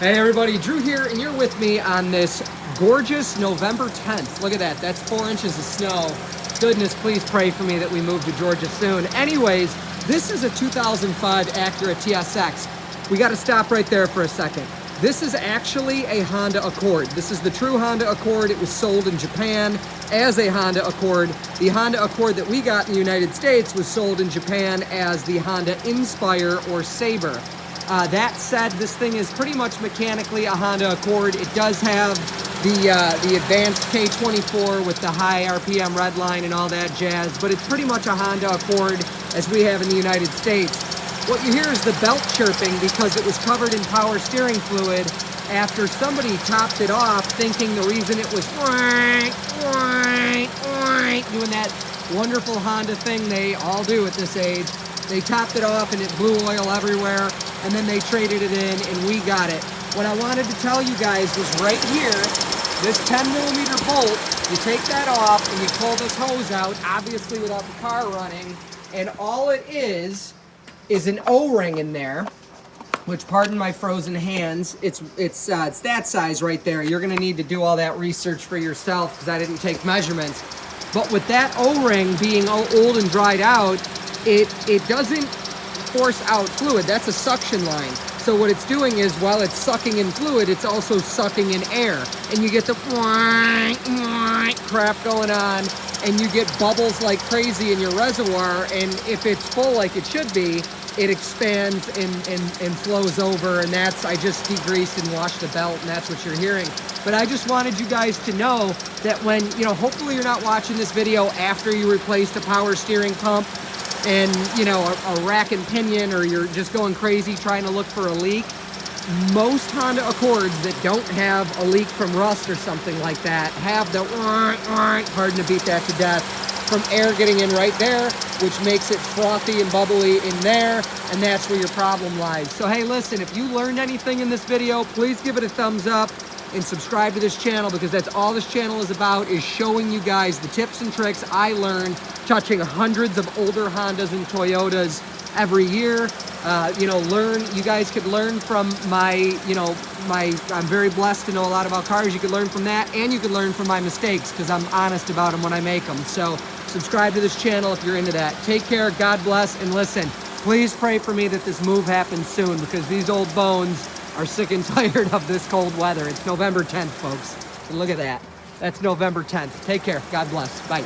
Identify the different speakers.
Speaker 1: Hey everybody, Drew here, and you're with me on this gorgeous November 10th. Look at that, that's 4 inches of snow. Goodness, please pray for me that we move to Georgia soon. Anyways, this is a 2005 Acura TSX. We got to stop right there for a second. This is actually a Honda Accord. This is the true Honda Accord. It was sold in Japan as a Honda Accord. The Honda Accord that we got in the United States was sold in Japan as the Honda Inspire or Sabre. That said, this thing is pretty much mechanically a Honda Accord. It does have the advanced K24 with the high RPM red line and all that jazz, but it's pretty much a Honda Accord as we have in the United States. What you hear is the belt chirping because it was covered in power steering fluid after somebody topped it off thinking the reason it was doing that wonderful Honda thing they all do at this age. They topped it off and it blew oil everywhere, and then they traded it in and we got it. What I wanted to tell you guys was right here, this 10mm bolt, you take that off and you pull this hose out, obviously without the car running, and all it is an O-ring in there, which, pardon my frozen hands, it's that size right there. You're gonna need to do all that research for yourself because I didn't take measurements. But with that O-ring being old and dried out, it doesn't force out fluid. That's a suction line. So what it's doing is, while it's sucking in fluid, it's also sucking in air. And you get the crap going on, and you get bubbles like crazy in your reservoir, and if it's full like it should be, it expands and flows over, and that's, I just degreased and washed the belt, and that's what you're hearing. But I just wanted you guys to know that when, hopefully you're not watching this video after you replaced a power steering pump, and a rack and pinion, or you're just going crazy trying to look for a leak. Most Honda Accords that don't have a leak from rust or something like that have the pardon to beat that to death, from air getting in right there, which makes it frothy and bubbly in there, and that's where your problem lies. So hey, listen, if you learned anything in this video, please give it a thumbs up and subscribe to this channel, because that's all this channel is about, is showing you guys the tips and tricks I learned touching hundreds of older Hondas and Toyotas every year. You guys could learn from my, I'm very blessed to know a lot about cars. You could learn from that, and you could learn from my mistakes, because I'm honest about them when I make them. So subscribe to this channel if you're into that. Take care, God bless, and listen, please pray for me that this move happens soon, because these old bones are sick and tired of this cold weather. It's November 10th, folks. And look at that. That's November 10th. Take care. God bless. Bye.